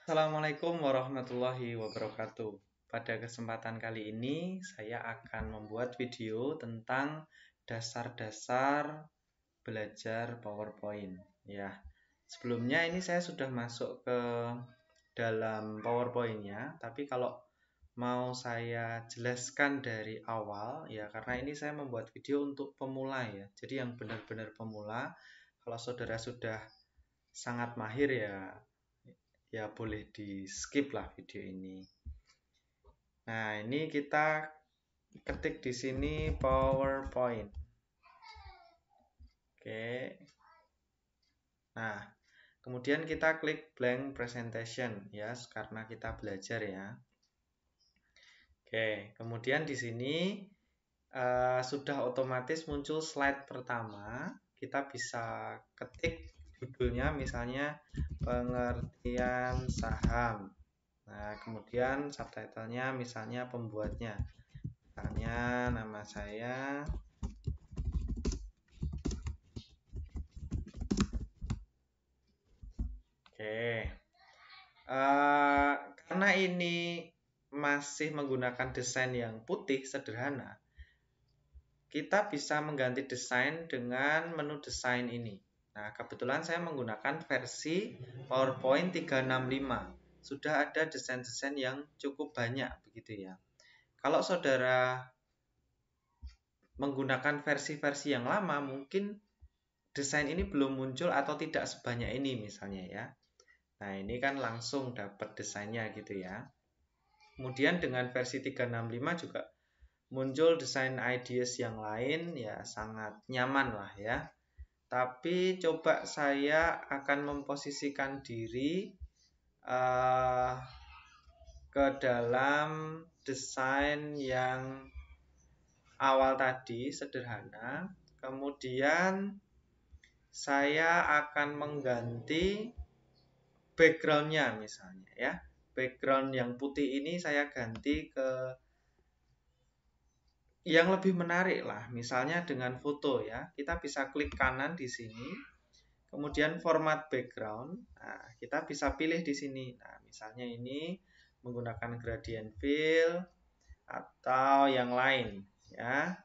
Assalamualaikum warahmatullahi wabarakatuh. Pada kesempatan kali ini, saya akan membuat video tentang dasar-dasar belajar PowerPoint. Ya, sebelumnya ini saya sudah masuk ke dalam PowerPoint-nya, tapi kalau mau saya jelaskan dari awal, ya karena ini saya membuat video untuk pemula ya. Jadi yang benar-benar pemula, kalau saudara sudah sangat mahir ya boleh di skip lah video ini. Nah, ini kita ketik di sini PowerPoint. Oke. Nah, kemudian kita klik blank presentation ya, karena kita belajar ya. Oke, kemudian di sini sudah otomatis muncul slide pertama. Kita bisa ketik judulnya misalnya pengertian saham. Nah, kemudian subtitlenya misalnya pembuatnya. Misalnya nama saya. Oke. Karena ini masih menggunakan desain yang putih sederhana, kita bisa mengganti desain dengan menu desain ini. Nah, kebetulan saya menggunakan versi PowerPoint 365. Sudah ada desain-desain yang cukup banyak begitu ya. Kalau saudara menggunakan versi-versi yang lama, mungkin desain ini belum muncul atau tidak sebanyak ini misalnya ya. Nah, ini kan langsung dapat desainnya gitu ya. Kemudian dengan versi 365 juga muncul desain ideas yang lain ya, sangat nyaman lah ya. Tapi coba saya akan memposisikan diri ke dalam desain yang awal tadi, sederhana. Kemudian saya akan mengganti backgroundnya misalnya ya. Background yang putih ini saya ganti ke yang lebih menarik lah, misalnya dengan foto ya. Kita bisa klik kanan di sini, kemudian format background. Nah, kita bisa pilih di sini. Nah, misalnya ini menggunakan gradient fill atau yang lain ya.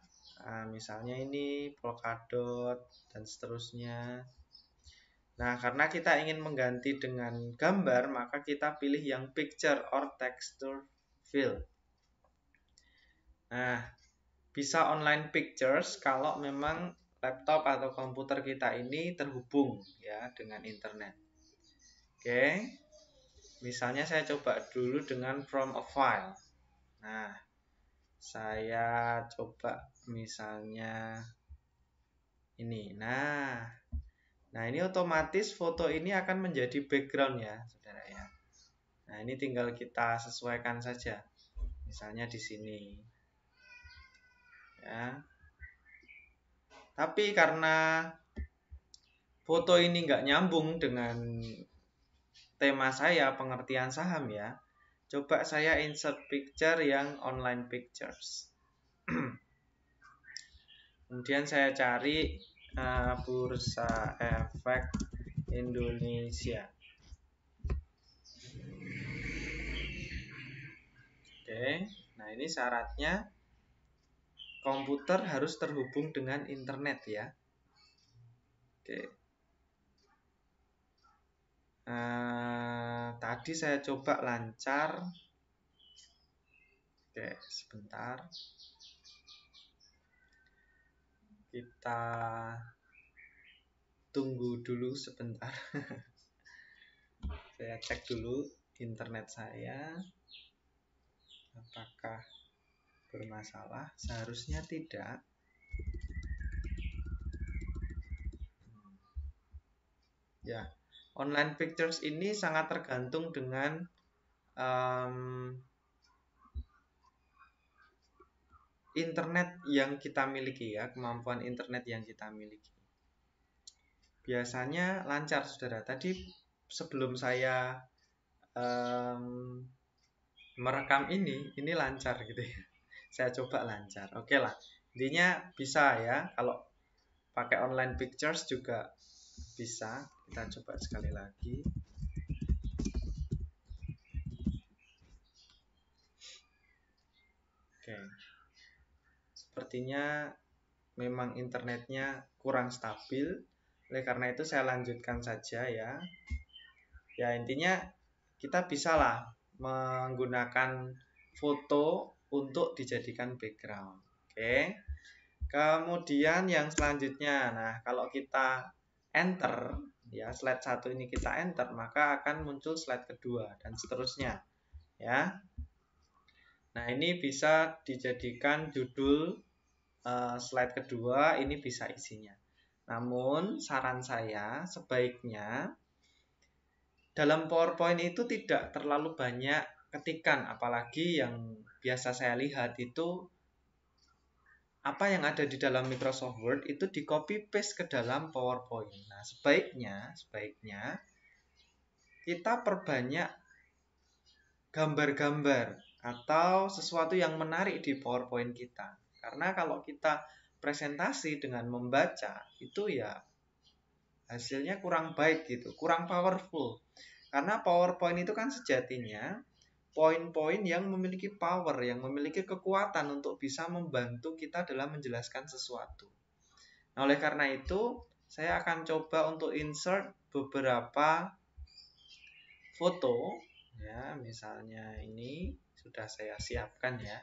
Nah, misalnya ini polkadot dan seterusnya. Nah, karena kita ingin mengganti dengan gambar, maka kita pilih yang picture or texture fill. Nah, bisa online pictures kalau memang laptop atau komputer kita ini terhubung ya dengan internet. Oke. Misalnya saya coba dulu dengan from a file. Nah, saya coba misalnya ini. Nah, ini otomatis foto ini akan menjadi background ya, saudara ya. Nah, ini tinggal kita sesuaikan saja. Misalnya di sini. Ya. Tapi karena foto ini nggak nyambung dengan tema saya, pengertian saham ya, coba saya insert picture yang online pictures. Kemudian saya cari Bursa Efek Indonesia. Oke, nah ini syaratnya komputer harus terhubung dengan internet ya. Oke. Tadi saya coba lancar. Oke, sebentar. Kita tunggu dulu sebentar. Saya cek dulu internet saya. Apakah bermasalah? Seharusnya tidak. Ya, online pictures ini sangat tergantung dengan internet yang kita miliki ya, kemampuan internet yang kita miliki. Biasanya lancar, saudara. Tadi sebelum saya merekam ini lancar gitu ya. Saya coba lancar. Oke lah. Intinya bisa ya. Kalau pakai online pictures juga bisa. Kita coba sekali lagi. sepertinya memang internetnya kurang stabil. Oleh karena itu saya lanjutkan saja ya. Ya intinya kita bisalah menggunakan foto untuk dijadikan background. Oke. Kemudian yang selanjutnya, nah kalau kita enter ya slide 1 ini kita enter, maka akan muncul slide kedua dan seterusnya ya. Nah ini bisa dijadikan judul slide kedua, ini bisa isinya. Namun saran saya sebaiknya dalam PowerPoint itu tidak terlalu banyak ketikan, apalagi yang biasa saya lihat itu apa yang ada di dalam Microsoft Word itu di copy paste ke dalam PowerPoint. Nah, sebaiknya kita perbanyak gambar-gambar atau sesuatu yang menarik di PowerPoint kita. Karena kalau kita presentasi dengan membaca itu ya hasilnya kurang baik gitu, kurang powerful. Karena PowerPoint itu kan sejatinya poin-poin yang memiliki power, yang memiliki kekuatan untuk bisa membantu kita dalam menjelaskan sesuatu. Nah, oleh karena itu, saya akan coba untuk insert beberapa foto. Ya, misalnya ini sudah saya siapkan ya.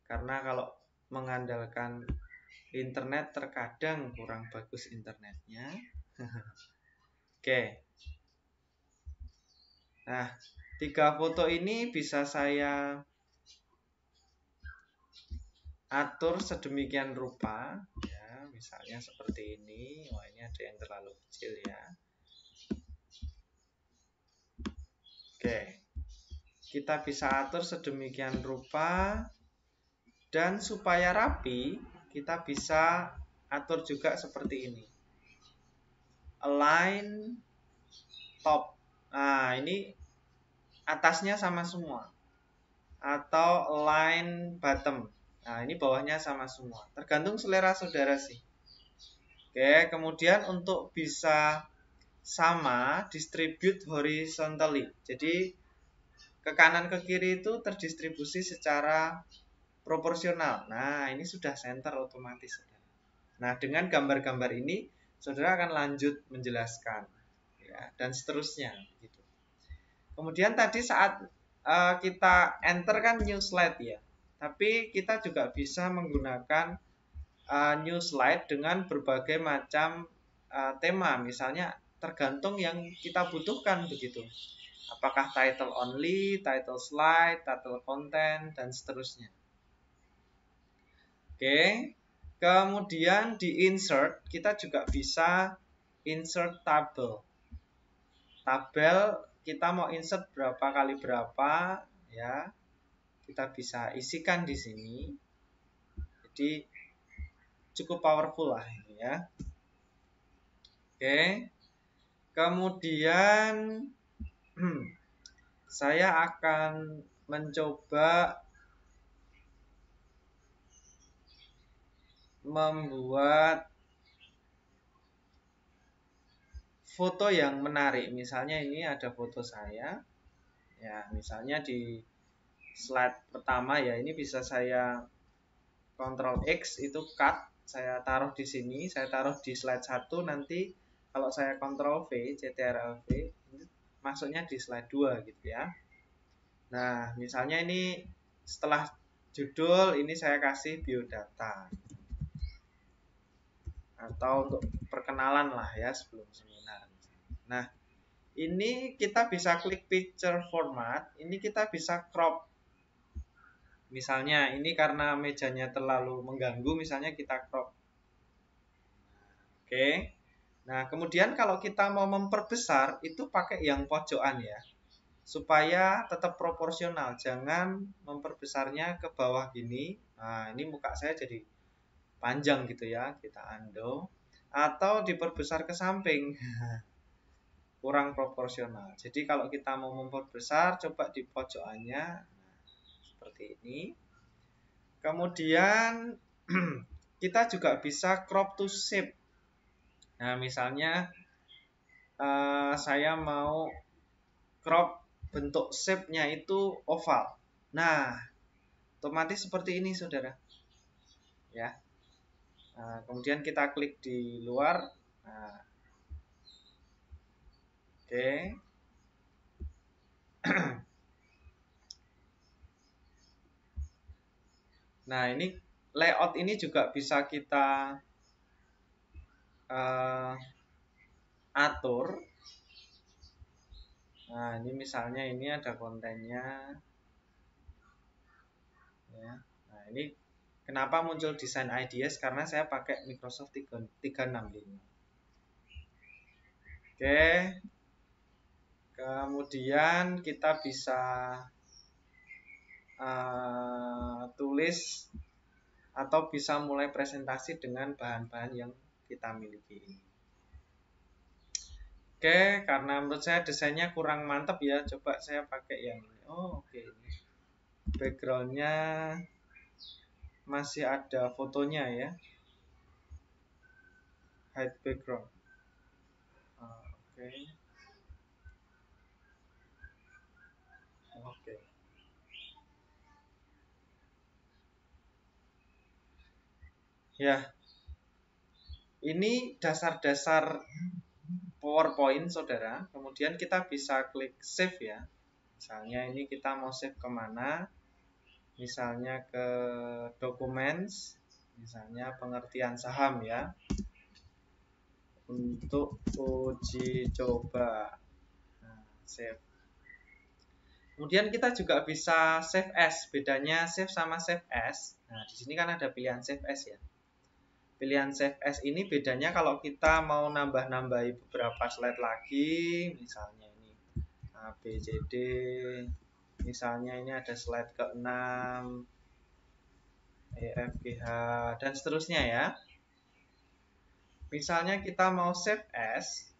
Karena kalau mengandalkan internet terkadang kurang bagus internetnya. Oke. Nah, 3 foto ini bisa saya atur sedemikian rupa ya, misalnya seperti ini. Wah, ini ada yang terlalu kecil ya. Oke. Kita bisa atur sedemikian rupa dan supaya rapi, kita bisa atur juga seperti ini. Align top. Nah, ini atasnya sama semua. Atau align bottom. Nah, ini bawahnya sama semua. Tergantung selera saudara sih. Oke, kemudian untuk bisa sama, distribute horizontally. Jadi, ke kanan ke kiri itu terdistribusi secara proporsional. Nah, ini sudah center otomatis. Nah, dengan gambar-gambar ini, saudara akan lanjut menjelaskan. Ya, dan seterusnya. Gitu. Kemudian tadi saat kita enter kan new slide ya. Tapi kita juga bisa menggunakan new slide dengan berbagai macam tema. Misalnya tergantung yang kita butuhkan begitu. Apakah title only, title slide, title content, dan seterusnya. Oke. Kemudian di insert, kita juga bisa insert table. Tabel kita mau insert berapa kali berapa ya. Kita bisa isikan di sini. Jadi cukup powerful lah ini ya. Oke. Kemudian saya akan mencoba membuat foto yang menarik. Misalnya ini ada foto saya. Ya, misalnya di slide pertama ya, ini bisa saya Ctrl X itu cut, saya taruh di sini, saya taruh di slide 1, nanti kalau saya Ctrl V, Ctrl V, masuknya di slide 2 gitu ya. Nah, misalnya ini setelah judul ini saya kasih biodata. Atau untuk perkenalan lah ya sebelum seminar. Nah, ini kita bisa klik picture format, ini kita bisa crop. Misalnya ini karena mejanya terlalu mengganggu, misalnya kita crop. Oke. Nah, kemudian kalau kita mau memperbesar itu pakai yang pojokan ya. Supaya tetap proporsional, jangan memperbesarnya ke bawah gini. Nah, ini muka saya jadi panjang gitu ya, kita undo. Atau diperbesar ke samping. Kurang proporsional. Jadi kalau kita mau memperbesar, coba di pojokannya. Seperti ini. Kemudian kita juga bisa crop to shape. Nah, misalnya saya mau crop bentuk shape-nya itu oval. Nah, otomatis seperti ini, saudara. ya. Nah, kemudian kita klik di luar. Nah, oke. Nah, ini layout ini juga bisa kita atur. Nah, ini misalnya ini ada kontennya, ya. Nah, ini kenapa muncul desain ideas, karena saya pakai Microsoft 365. Oke, kemudian kita bisa tulis atau bisa mulai presentasi dengan bahan-bahan yang kita miliki ini. Oke, karena menurut saya desainnya kurang mantap ya, coba saya pakai yang ini. Oh, oke. Backgroundnya masih ada fotonya ya. Hide background. Oke. Oke. Ya, ini dasar-dasar PowerPoint, saudara. Kemudian kita bisa klik save ya. Misalnya ini kita mau save kemana? Misalnya ke documents, misalnya pengertian saham ya. Untuk uji coba. Nah, save. Kemudian kita juga bisa save as. Bedanya save sama save as. Nah, di sini kan ada pilihan save as ya. Pilihan save as ini bedanya kalau kita mau nambah-nambahi beberapa slide lagi, misalnya ini A, B, C, D, misalnya ini ada slide ke-6, E, F, G, H, dan seterusnya ya. Misalnya kita mau save as,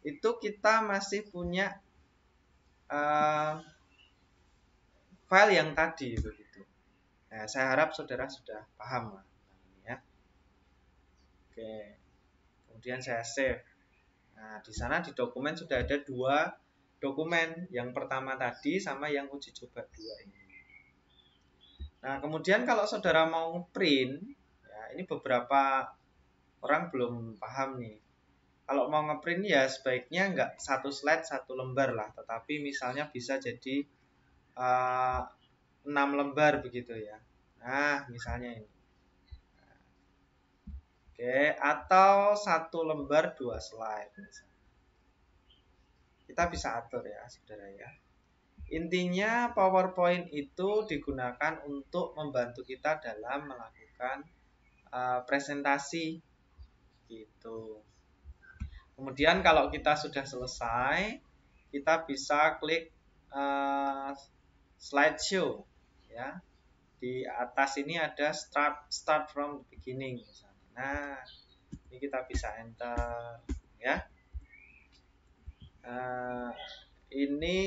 itu kita masih punya file yang tadi begitu. Nah, saya harap saudara sudah paham lah ya. Oke. Kemudian saya save. Nah, di sana di dokumen sudah ada 2 dokumen. Yang pertama tadi sama yang uji coba 2 ini. Nah, kemudian kalau saudara mau print, ya ini beberapa orang belum paham nih. Kalau mau ngeprint ya sebaiknya nggak 1 slide 1 lembar lah, tetapi misalnya bisa jadi 6 lembar begitu ya. Nah, misalnya ini. Oke, atau 1 lembar 2 slide. Kita bisa atur ya, saudara ya. Intinya PowerPoint itu digunakan untuk membantu kita dalam melakukan presentasi gitu. Kemudian kalau kita sudah selesai, kita bisa klik slideshow ya. Di atas ini ada start from the beginning misalnya. Nah, ini kita bisa enter ya. Ini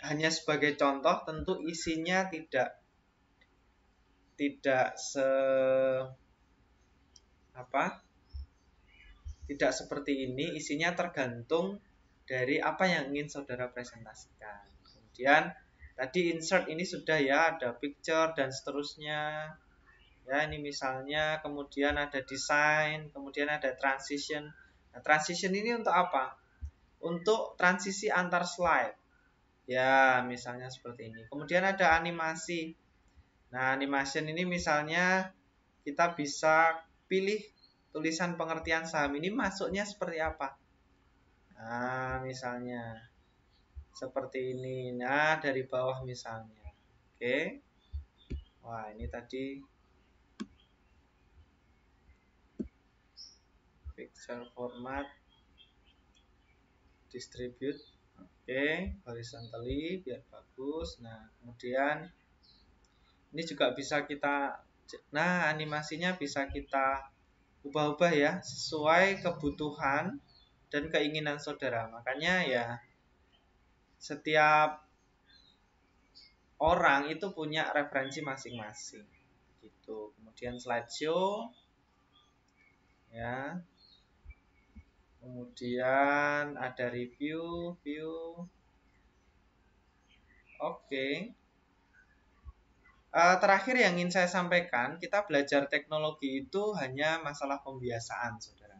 hanya sebagai contoh, tentu isinya tidak tidak seperti ini. Isinya tergantung dari apa yang ingin saudara presentasikan. Kemudian tadi insert ini sudah ya, ada picture dan seterusnya. Ya, ini misalnya, kemudian ada desain, kemudian ada transition. Nah, transition ini untuk apa? Untuk transisi antar slide. Ya, misalnya seperti ini. Kemudian ada animasi. Nah, animation ini misalnya kita bisa pilih tulisan pengertian saham ini masuknya seperti apa. Nah, misalnya seperti ini. Nah, dari bawah misalnya. Oke. Wah, ini tadi picture format distribute. Oke, horizontally biar bagus. Nah, kemudian ini juga bisa kita, nah animasinya bisa kita ubah-ubah ya sesuai kebutuhan dan keinginan saudara. Makanya ya setiap orang itu punya referensi masing-masing gitu. Kemudian slideshow ya. Kemudian ada review, view. Oke. Terakhir yang ingin saya sampaikan, kita belajar teknologi itu hanya masalah pembiasaan, saudara.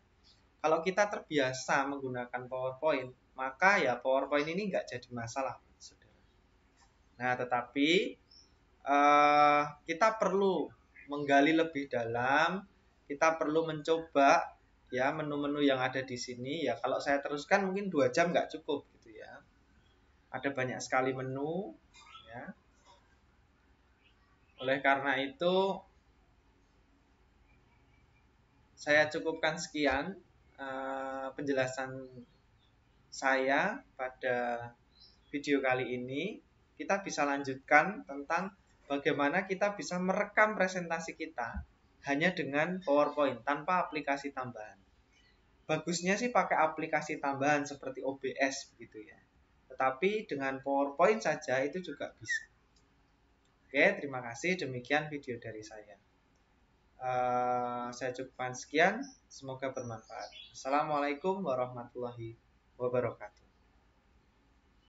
Kalau kita terbiasa menggunakan PowerPoint, maka ya PowerPoint ini nggak jadi masalah, saudara. Nah, tetapi kita perlu menggali lebih dalam, kita perlu mencoba ya menu-menu yang ada di sini. Ya kalau saya teruskan mungkin 2 jam nggak cukup gitu ya. Ada banyak sekali menu ya. Oleh karena itu saya cukupkan sekian penjelasan saya pada video kali ini. Kita bisa lanjutkan tentang bagaimana kita bisa merekam presentasi kita hanya dengan PowerPoint tanpa aplikasi tambahan. Bagusnya sih pakai aplikasi tambahan seperti OBS begitu ya. Tetapi dengan PowerPoint saja itu juga bisa. Oke, terima kasih. Demikian video dari saya. Saya cukupkan sekian. Semoga bermanfaat. Assalamualaikum warahmatullahi wabarakatuh.